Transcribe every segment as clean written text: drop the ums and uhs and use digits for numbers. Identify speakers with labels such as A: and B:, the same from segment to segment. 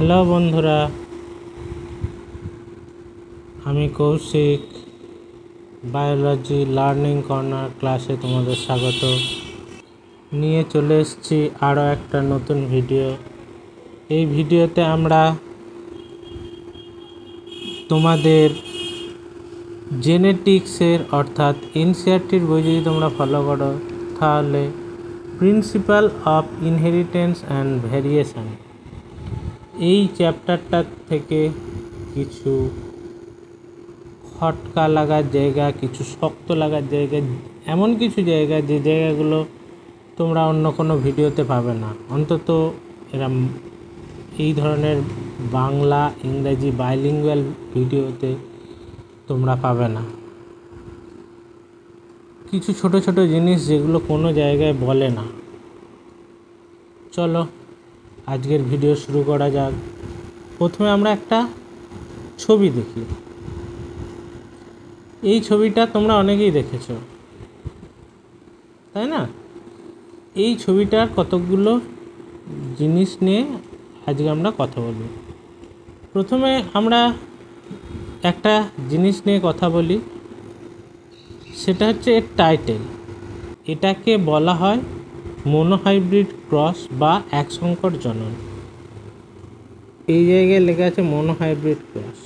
A: Hello বন্ধুরা, আমি Kaushik. Biology learning corner ক্লাসে তোমাদের স্বাগত। নিয়ে চলে এসেছি আরও একটা নতুন ভিডিও। এই ভিডিওতে আমরা তোমাদের জেনেটিক্সের অর্থাৎ এনসিইআরটির বই যদি তোমরা ফলো করো তাহলে principal of inheritance and variation এই চ্যাপ্টারটা থেকে কিছু খটকা লাগার জায়গা, কিছু শক্ত লাগার জায়গা, এমন কিছু জায়গা যে জায়গাগুলো তোমরা অন্য কোনো ভিডিওতে পাবে না। অন্তত এরম এই ধরনের বাংলা ইংরাজি বাইলিঙ্গুয়াল ভিডিওতে তোমরা পাবে না। কিছু ছোট ছোট জিনিস যেগুলো কোনো জায়গায় বলে না। চলো আজকের ভিডিও শুরু করা যাক। প্রথমে আমরা একটা ছবি দেখি। এই ছবিটা তোমরা অনেকেই দেখেছো, তাই না? এই ছবিটার কতগুলো জিনিস নিয়ে আজকে আমরা কথা বলব। প্রথমে আমরা একটা জিনিস নিয়ে কথা বলি, সেটা হচ্ছে এর টাইটেল। এটাকে বলা হয় মনোহাইব্রিড ক্রস বা একসংকর জনন। এই জায়গায় লেখা আছে মনোহাইব্রিড ক্রস।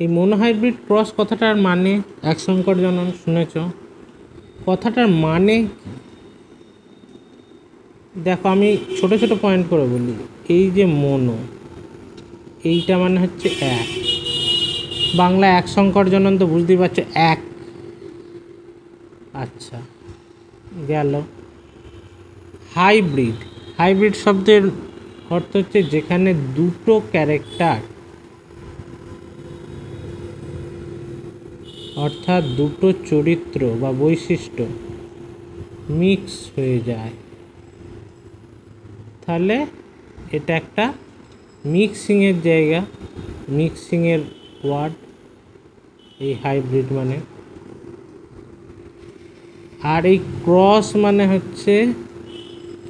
A: এই মনোহাইব্রিড ক্রস কথাটার মানে একসংকর জনন শুনেছ। কথাটার মানে দেখো, আমি ছোট ছোট পয়েন্ট করে বলি। এই যে মনো, এইটা মানে হচ্ছে এক। বাংলা একসংকর জনন তো বুঝতেই পারছো, এক। আচ্ছা, গেল। হাইব্রিড, হাইব্রিড শব্দের অর্থ হচ্ছে যেখানে দুটো ক্যারেক্টার অর্থাৎ দুটো চরিত্র বা বৈশিষ্ট্য মিক্স হয়ে যায়, তাহলে এটা একটা মিক্সিংয়ের জায়গা, মিক্সিংয়ের ওয়ার্ড এই হাইব্রিড মানে। আর এই ক্রস মানে হচ্ছে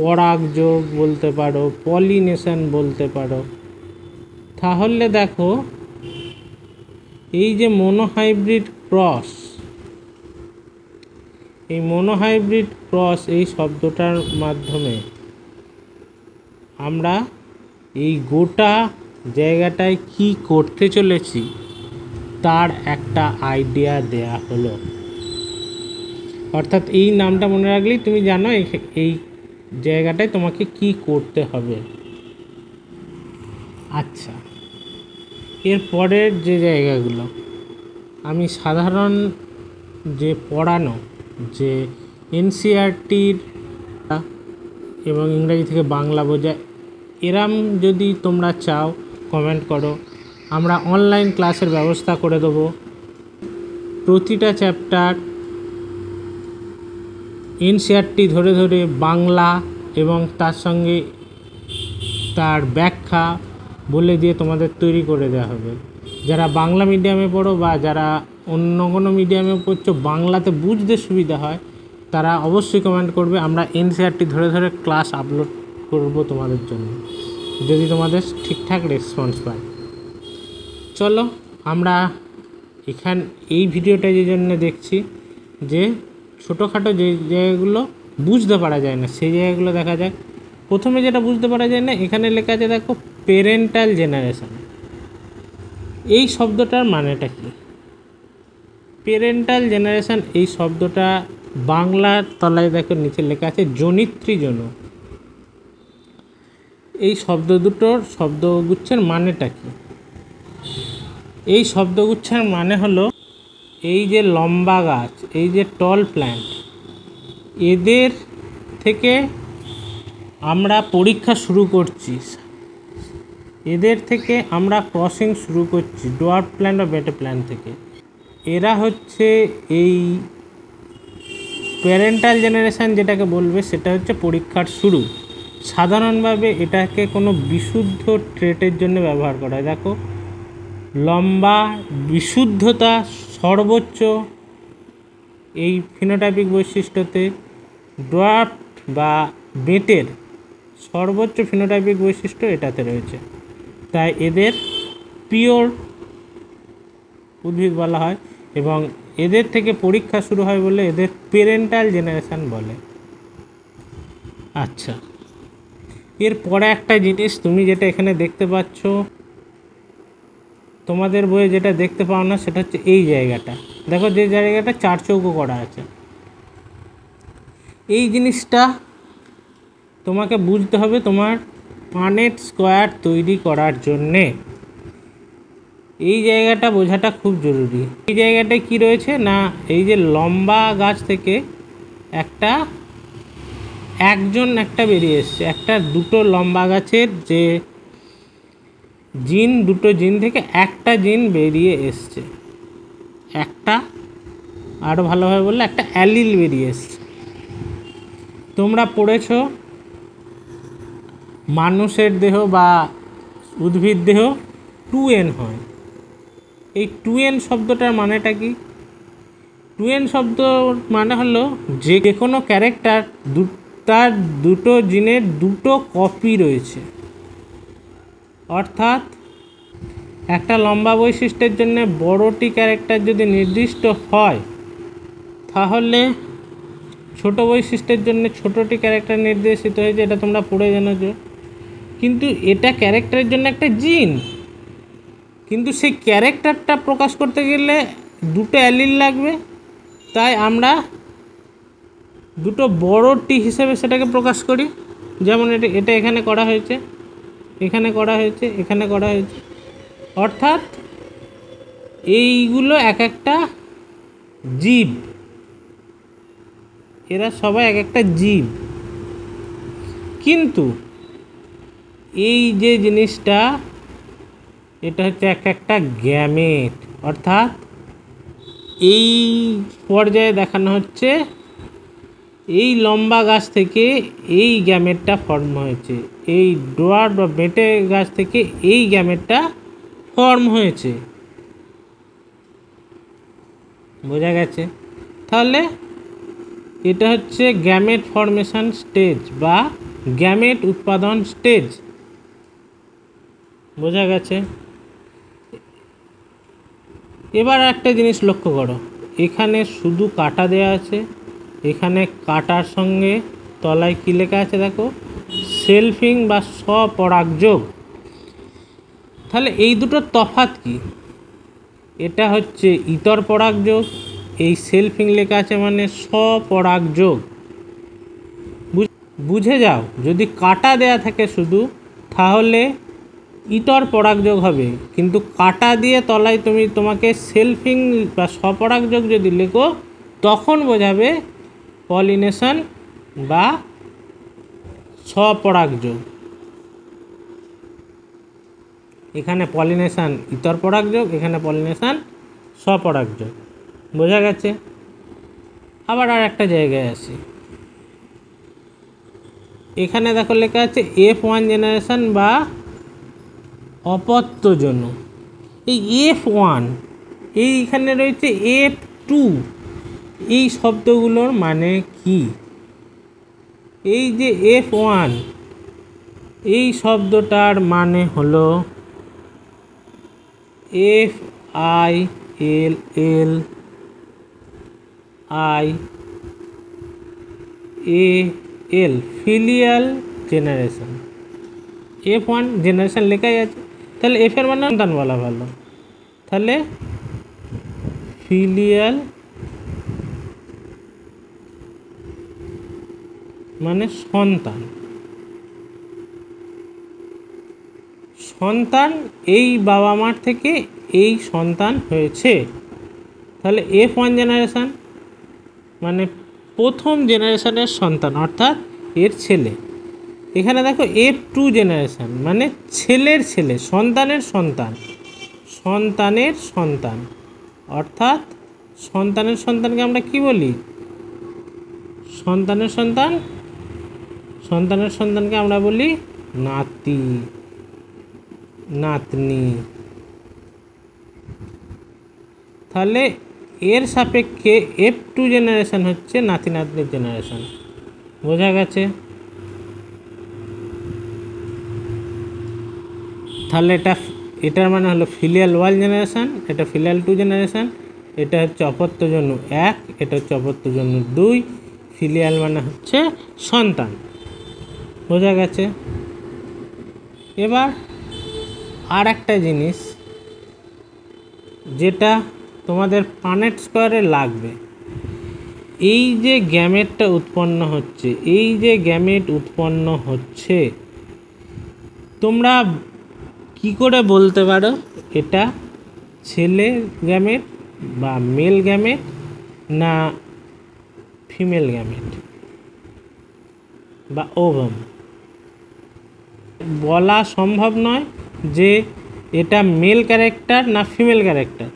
A: পরাগযোগ বলতে পারো, পলিনেশন বলতে পারো। তাহলে দেখো, এই যে মনোহাইব্রিড ক্রস, এই মনোহাইব্রিড ক্রস এই শব্দটার মাধ্যমে আমরা এই গোটা জায়গাটায় কি করতে চলেছি তার একটা আইডিয়া দেয়া হলো। অর্থাৎ এই নামটা মনে রাখলেই তুমি জানো এই জায়গাটায় তোমাকে কি করতে হবে। আচ্ছা, এর পরের যে জায়গাগুলো আমি সাধারণ যে পড়ানো, যে এনসিইআরটির এবং ইংরাজি থেকে বাংলা বোঝায়, এরম যদি তোমরা চাও কমেন্ট করো, আমরা অনলাইন ক্লাসের ব্যবস্থা করে দেবো। প্রতিটা চ্যাপ্টার এনসিইআরটি ধরে ধরে বাংলা এবং তার সঙ্গে তার ব্যাখ্যা বলে দিয়ে তোমাদের তৈরি করে দেওয়া হবে। যারা বাংলা মিডিয়ামে পড়ো বা যারা অন্য কোনো মিডিয়ামে পড়ছো, বাংলাতে বুঝতে সুবিধা হয়, তারা অবশ্যই কমেন্ট করবে। আমরা এনসিইআরটি ধরে ধরে ক্লাস আপলোড করব তোমাদের জন্য, যদি তোমাদের ঠিকঠাক রেসপন্স পাই। চলো আমরা এই ভিডিওটা যে জন্য দেখছি, যে ছোটোখাটো যে জায়গাগুলো বুঝতে পারা যায় না সেই জায়গাগুলো দেখা যাক। প্রথমে যেটা বুঝতে পারা যায় না, এখানে লেখা আছে দেখো, প্যারেন্টাল জেনারেশন। এই শব্দটার মানেটা কি? প্যারেন্টাল জেনারেশন এই শব্দটা বাংলার তলায় দেখো নিচে লেখা আছে জনিত্রীজন। এই শব্দ দুটোর শব্দগুচ্ছের মানেটা কি? এই শব্দগুচ্ছের মানে হলো, এই যে লম্বা গাছ, এই যে টল প্ল্যান্ট, এদের থেকে আমরা পরীক্ষা শুরু করছি, এদের থেকে আমরা ক্রসিং শুরু করছি ডোয়ার্ফ প্ল্যান্ট বা বেটে প্ল্যান্ট থেকে। এরা হচ্ছে এই প্যারেন্টাল জেনারেশন যেটাকে বলবে, সেটা হচ্ছে পরীক্ষার শুরু। সাধারণভাবে এটাকে কোনো বিশুদ্ধ ট্রেটের জন্য ব্যবহার করা হয়। দেখো, লম্বা, বিশুদ্ধতা সর্বোচ্চ এই ফিনোটাইপিক বৈশিষ্ট্যতে, ডোয়ার্ফ বা বেটের সর্বোচ্চ ফিনোটাইপিক বৈশিষ্ট্য এটাতে রয়েছে। তাই এদের পিওর উদ্ভিদ বলা হয় এবং এদের থেকে পরীক্ষা শুরু হয় বলে এদের প্যারেন্টাল জেনারেশন বলে। আচ্ছা, এরপরে একটা জিনিস তুমি যেটা এখানে দেখতে পাচ্ছ, তোমাদের বইয়ে যেটা দেখতে পাও না সেটা হচ্ছে এই জায়গাটা। দেখো যে জায়গাটা 4 চৌকো করা আছে, এই জিনিসটা তোমাকে বুঝতে হবে তোমার পানেট স্কোয়ার তৈরি করার জন্যে। এই জায়গাটা বোঝাটা খুব জরুরি। এই জায়গাটায় কি রয়েছে না, এই যে লম্বা গাছ থেকে একটা বেরিয়ে এসছে, দুটো লম্বা গাছের যে জিন, দুটো জিন থেকে একটা জিন বেরিয়ে এসছে, আরও ভালোভাবে বললে একটা অ্যালিল বেরিয়ে এসছে। তোমরা পড়েছ মানুষের দেহ বা উদ্ভিদ দেহ 2n হয়। এই 2n শব্দটার মানেটা কি? 2n শব্দ মানে হলো যে কোনো ক্যারেক্টার তার দুটো জিনের দুটো কপি রয়েছে। অর্থাৎ একটা লম্বা বৈশিষ্ট্যের জন্য বড়টি ক্যারেক্টার যদি নির্দিষ্ট হয়, তাহলে ছোট বৈশিষ্ট্যের জন্য ছোটটি ক্যারেক্টার নির্দেশিত হয়েছে, এটা তোমরা পড়ে জেনেছো। কিন্তু এটা ক্যারেক্টারের জন্য একটা জিন, কিন্তু সেই ক্যারেক্টারটা প্রকাশ করতে গেলে দুটো অ্যালিল লাগবে, তাই আমরা দুটো বড় টি হিসেবে সেটাকে প্রকাশ করি। যেমন এটা এখানে করা হয়েছে, এখানে করা হয়েছে, এখানে করা হয়েছে। অর্থাৎ এইগুলো এক একটা জীব, এরা সবাই এক একটা জীব। কিন্তু এই যে জিনিসটা, এটা হচ্ছে এক একটা গ্যামেট। অর্থাৎ এই পর্যায়ে দেখানো হচ্ছে এই লম্বা গাছ থেকে এই গ্যামেটটা ফর্ম হয়েছে, এই ডোয়ার বা বেঁটে গাছ থেকে এই গ্যামেটটা ফর্ম হয়েছে। বোঝা গেছে? তাহলে এটা হচ্ছে গ্যামেট ফর্মেশন স্টেজ বা গ্যামেট উৎপাদন স্টেজ। বোঝা গেছে? এবার একটা জিনিস লক্ষ্য করো, এখানে শুধু কাটা দেয়া আছে, এখানে কাটার সঙ্গে তলায় কী লেখা আছে দেখো, সেলফিং বা স্বপরাগযোগ। তাহলে এই দুটোর তফাৎ কি? এটা হচ্ছে ইতর পরাগযোগ, এই সেলফিং লেখা আছে মানে স্বপরাগযোগ। বুঝে যাও, যদি কাটা দেয়া থাকে শুধু তাহলে ইতর পরাগযোগ হবে, কিন্তু কাটা দিয়ে তলায় তোমাকে সেলফিং বা স্বপরাগযোগ যদি লেখো তখন বোঝাবে পলিনেশন বা স্বপরাগযোগ। এখানে পলিনেশন ইতর পরাগযোগ, এখানে পলিনেশন স্বপরাগযোগ। বোঝা গেছে? আবার আর একটা জায়গায় আসি, এখানে দেখো লেখা আছে F1 জেনারেশন বা অপত্যজন্য। এই F1, এইখানে রয়েছে F2, এই শব্দগুলোর মানে কি? এই যে F1, এই শব্দটার মানে হলো FILLIAL, filial generation. F1 generation লেখাই আছে, তাহলে F এর মানে সন্তান বলা ভালো। তাহলে ফিলিয়াল মানে সন্তান, সন্তান এই বাবা মার থেকে এই সন্তান হয়েছে। তাহলে F1 জেনারেশন মানে প্রথম জেনারেশনের সন্তান, অর্থাৎ এর ছেলে। এখানে দেখো F2 জেনারেশন মানে ছেলের ছেলে, সন্তানের সন্তান, সন্তানের সন্তান। অর্থাৎ সন্তানের সন্তানকে আমরা কি বলি? সন্তানের সন্তান, সন্তানের সন্তানকে আমরা বলি নাতি, নাতনি। তাহলে এর সাপেক্ষে F2 জেনারেশন হচ্ছে নাতি নাতনির জেনারেশন। বোঝা গেছে? তাহলে এটার মানে হলো ফিলিয়াল 1 জেনারেশান, এটা ফিলিয়াল 2 জেনারেশান, এটা হচ্ছে অপত্যজনু 1, এটা হচ্ছে অপত্যজনু 2। ফিলিয়াল মানে হচ্ছে সন্তান, বোঝা গেছে। এবার আর একটা জিনিস যেটা তোমাদের পানেট স্কোয়ারে লাগবে, এই যে গ্যামেটটা উৎপন্ন হচ্ছে, এই যে গ্যামেট উৎপন্ন হচ্ছে, তোমরা কি করে বলতে পারো এটা ছেলে গ্যামেট বা মেল গ্যামেট না ফিমেল গ্যামেট বা ওভাম? বলা সম্ভব নয় যে এটা মেল ক্যারেক্টার না ফিমেল ক্যারেক্টার।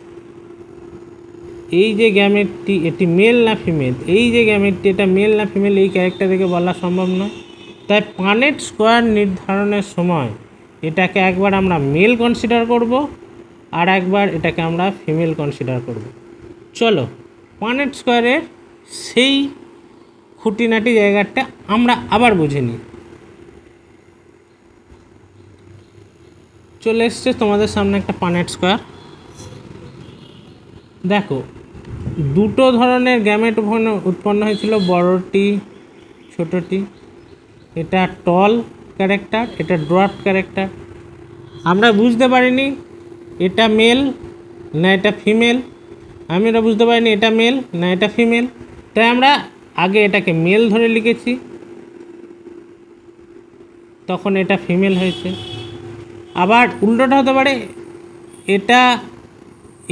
A: এই যে গ্যামেটটি এটি মেল না ফিমেল, এই যে গ্যামেটটি এটা মেল না ফিমেল, এই ক্যারেক্টার থেকে বলা সম্ভব নয়। তাই পানেট স্কোয়ার নির্ধারণের সময় এটাকে একবার আমরা মেল কনসিডার করব, আর একবার এটাকে আমরা ফিমেল কনসিডার করব। চলো পানেট স্কোয়ারের সেই খুঁটিনাটি জায়গাটা আমরা আবার বুঝে নিই। চলে এসছে তোমাদের সামনে একটা পানেট স্কোয়ার। দেখো, দুটো ধরনের গ্যামেট উৎপন্ন হয়েছিল, বড়টি ছোটটি। এটা টল ক্যারেক্টার, এটা ড্রপ ক্যারেক্টার। আমরা বুঝতে পারিনি এটা মেল না এটা ফিমেল, আমরা বুঝতে পারিনি এটা মেল না এটা ফিমেল, তাই আমরা আগে এটাকে মেল ধরে লিখেছি, তখন এটা ফিমেল হয়েছে। আবার উল্টোটা হতে পারে,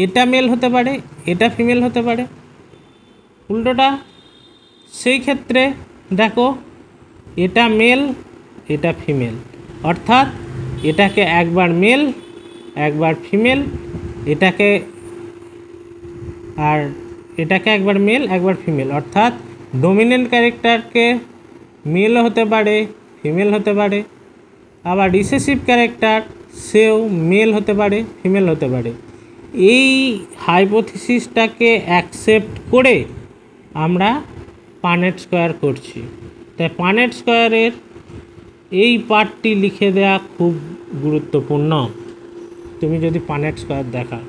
A: এটা মেল হতে পারে, এটা ফিমেল হতে পারে, উল্টোটা। সেই ক্ষেত্রে দেখো, এটা মেল এটা ফিমেল, অর্থাৎ এটাকে একবার মেল একবার ফিমেল, এটাকে একবার মেল একবার ফিমেল, অর্থাৎ ডমিনেন্ট ক্যারেক্টারকে মেলও হতে পারে ফিমেল হতে পারে, আবার রিসেসিভ ক্যারেক্টার সেও মেল হতে পারে ফিমেল হতে পারে। এই হাইপোথিসিসটাকে অ্যাকসেপ্ট করে আমরা পানেট স্কোয়ার করছি। তাই পানেট স্কোয়ারের এই পার্টটি লিখে দেওয়া খুব গুরুত্বপূর্ণ তুমি যদি পানেট স্কোয়ার দেখা।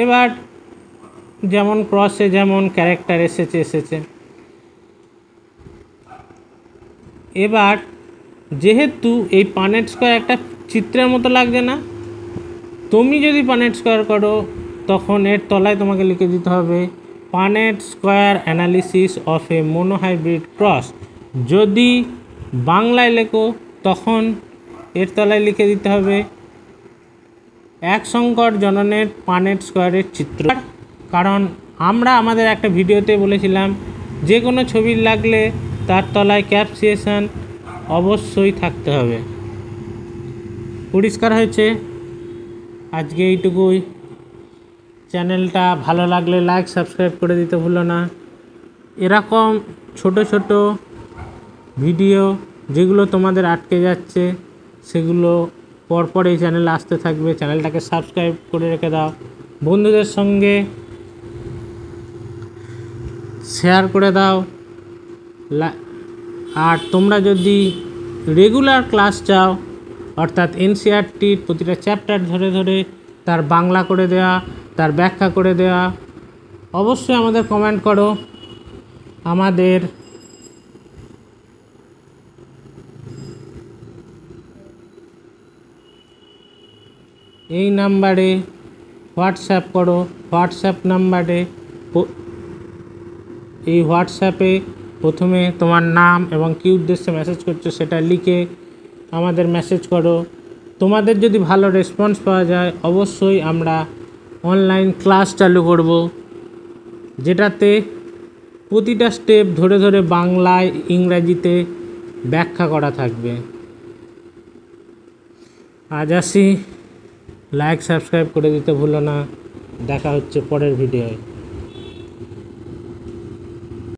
A: এবার যেমন ক্রসে যেমন ক্যারেক্টার এসেছে। এবার যেহেতু এই পানেট স্কোয়ার একটা চিত্রের মতো লাগছে না, তুমি যদি পানেট স্কোয়ার করো তখন এর তলায় তোমাকে লিখে দিতে হবে Punnett square analysis of a monohybrid cross. যদি বাংলায় লেখো তখন এর তলায় লিখে দিতে হবে এক সংকর জননের পানেট স্কোয়ারের চিত্র। কারণ আমরা আমাদের একটা ভিডিওতে বলেছিলাম যে কোনো ছবি লাগলে তার তলায় ক্যাপশন অবশ্যই থাকতে হবে। পরিষ্কার হয়েছে? আজকে এইটুকুই। চ্যানেলটা ভালো লাগলে লাইক সাবস্ক্রাইব করে দিতে ভুলো না। এরকম ছোট ছোট ভিডিও যেগুলো তোমাদের আটকে যাচ্ছে সেগুলো পরপর এই চ্যানেলে আসতে থাকবে। চ্যানেলটাকে সাবস্ক্রাইব করে রেখে দাও, বন্ধুদের সঙ্গে শেয়ার করে দাও। আর তোমরা যদি রেগুলার ক্লাস চাও, অর্থাৎ এনসিইআরটির প্রতিটা চ্যাপ্টার ধরে ধরে তার বাংলা করে দেওয়া, তার ব্যাখ্যা করে দেওয়া, অবশ্যই আমাদের কমেন্ট করো। আমাদের এই নাম্বারে হোয়াটসঅ্যাপ করো। হোয়াটসঅ্যাপ নাম্বারে এই হোয়াটসঅ্যাপে প্রথমে তোমার নাম এবং কী উদ্দেশ্যে মেসেজ করছো সেটা লিখে আমাদের মেসেজ করো। তোমাদের যদি ভালো রেসপন্স পাওয়া যায় অবশ্যই আমরা অনলাইন ক্লাস চালু করব, যেটাতে প্রতিটা স্টেপ ধরে ধরে বাংলায় ইংরাজিতে ব্যাখ্যা করা থাকবে। আজ আসি, লাইক সাবস্ক্রাইব করে দিতে ভুলো না। দেখা হচ্ছে পরের ভিডিওয়।